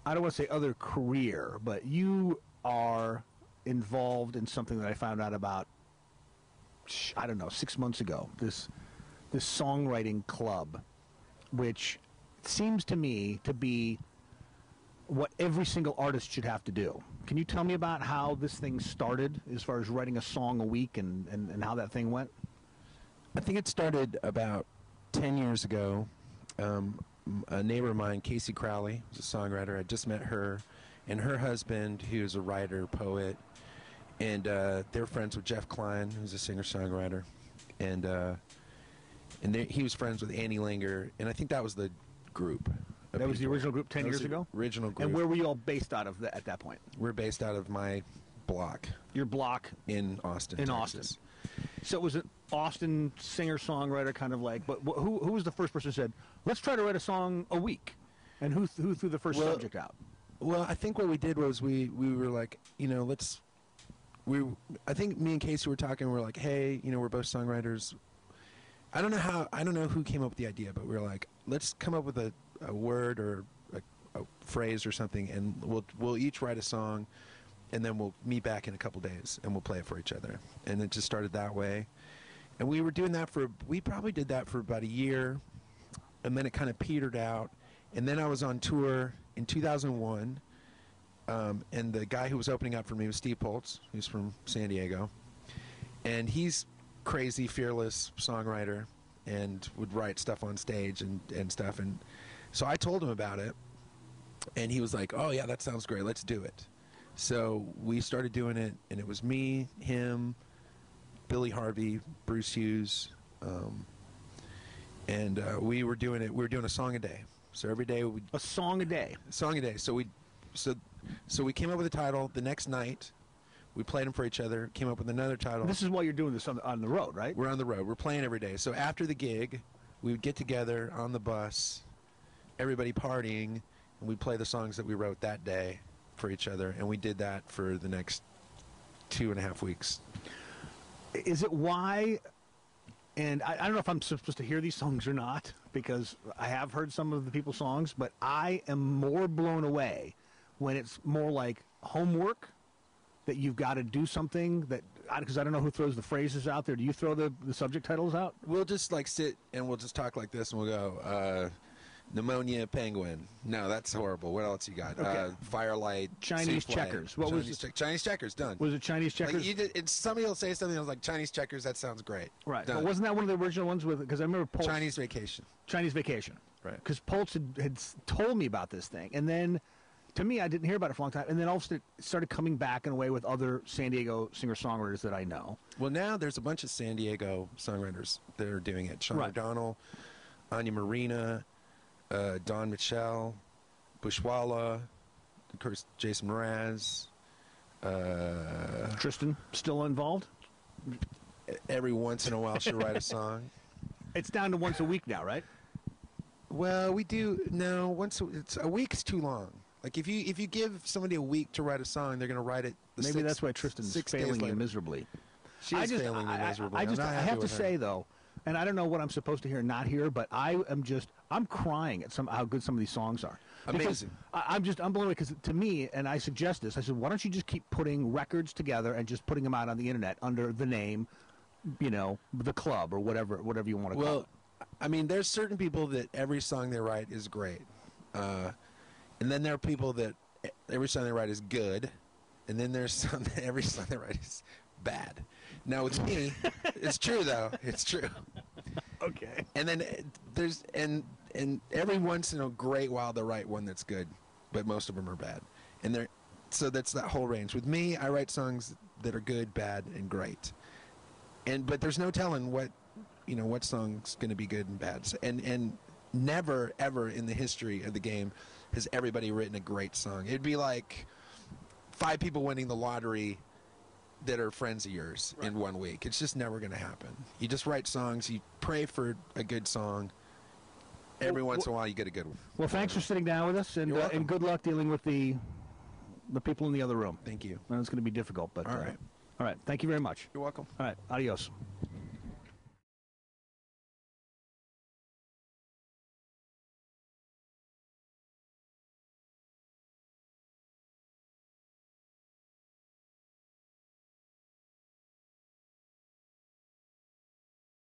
I don't want to say other career, but you are involved in something that I found out about, I don't know, 6 months ago. This songwriting club, which seems to me to be what every single artist should have to do. Can you tell me about how this thing started as far as writing a song a week and how that thing went? I think it started about 10 years ago. A neighbor of mine, Casey Crawley, was a songwriter. I just met her and her husband, who's a writer, poet, and they're friends with Jeff Klein, who's a singer-songwriter, and he was friends with Annie Langer, and I think that was the group. That was the original group 10 years ago? Original group. And where were you all based out of at that point? We're based out of my block. Your block? In Austin, in Texas. Austin. So it was an Austin singer-songwriter kind of like, but who was the first person who said, let's try to write a song a week? And who threw the first subject out? Well, I think what we did was we were like, I think me and Casey were talking, we were like, hey, we're both songwriters. I don't know who came up with the idea, but we were like, let's come up with a word or a phrase or something, and we'll each write a song, and then we'll meet back in a couple days, and we'll play it for each other. And it just started that way. And we were doing that we probably did that for about a year, and then it kind of petered out. And then I was on tour in 2001, and the guy who was opening up for me was Steve Poltz, who's from San Diego. And he's crazy, fearless songwriter and would write stuff on stage and stuff. And so I told him about it, and he was like, oh, yeah, that sounds great. Let's do it. So we started doing it, and it was me, him, Billy Harvey, Bruce Hughes, and we were doing it. We were doing a song a day. So every day a song a day. A song a day. So we came up with a title. The next night, we played them for each other. Came up with another title. This is while you're doing this on the road, right? We're on the road. We're playing every day. So after the gig, we would get together on the bus, everybody partying, and we'd play the songs that we wrote that day for each other. And we did that for the next 2.5 weeks. Is it why? And I don't know if I'm supposed to hear these songs or not, because I have heard some of the people's songs, but I am more blown away when it's more like homework, that you've got to do something, because I don't know who throws the phrases out there. Do you throw the subject titles out? We'll just sit and we'll just talk like this, and we'll go, pneumonia, penguin. No, that's horrible. What else you got? Okay. Firelight, Chinese checkers. What was it? Chinese checkers, done. Was it Chinese checkers? Like somebody will say something, I was like, Chinese checkers, that sounds great. Right. Done. But wasn't that one of the original ones because I remember Poltz, Chinese vacation. Chinese vacation. Right. Because Poltz had told me about this thing, and then to me, I didn't hear about it for a long time, and then all of a sudden it started coming back in a way with other San Diego singer-songwriters that I know. Well, now there's a bunch of San Diego songwriters that are doing it. Sean O'Donnell, Anya Marina, Don Mitchell, Bushwalla, of course, Jason Mraz. Tristan, still involved? Every once in a while she'll write a song. It's down to once a week now, right? Well, we do. No, it's a week's too long. Like if you give somebody a week to write a song, they're going to write it. Maybe that's why Tristan's failing you miserably. She is failing me miserably. I have to say though, and I don't know what I'm supposed to hear, not hear, but I'm crying at how good some of these songs are. Amazing. I'm blown away because to me, and I suggest this, I said, why don't you just keep putting records together and just putting them out on the internet under the name, the club or whatever you want to call it. I mean, there's certain people that every song they write is great. And then there are people that every song they write is good. And then there's some that every song they write is bad. Now with me, it's true though. It's true. Okay. And then there's and every once in a great while they'll write one that's good, but most of them are bad. And so that's that whole range. With me, I write songs that are good, bad, and great. But there's no telling what song's going to be good and bad. And never ever in the history of the game has everybody written a great song. It'd be like 5 people winning the lottery that are friends of yours in 1 week. It's just never going to happen. You just write songs. You pray for a good song. Every once in a while, you get a good one. Well, thanks for sitting down with us, and good luck dealing with the people in the other room. Thank you. And it's going to be difficult, but all right. All right. Thank you very much. You're welcome. All right. Adios.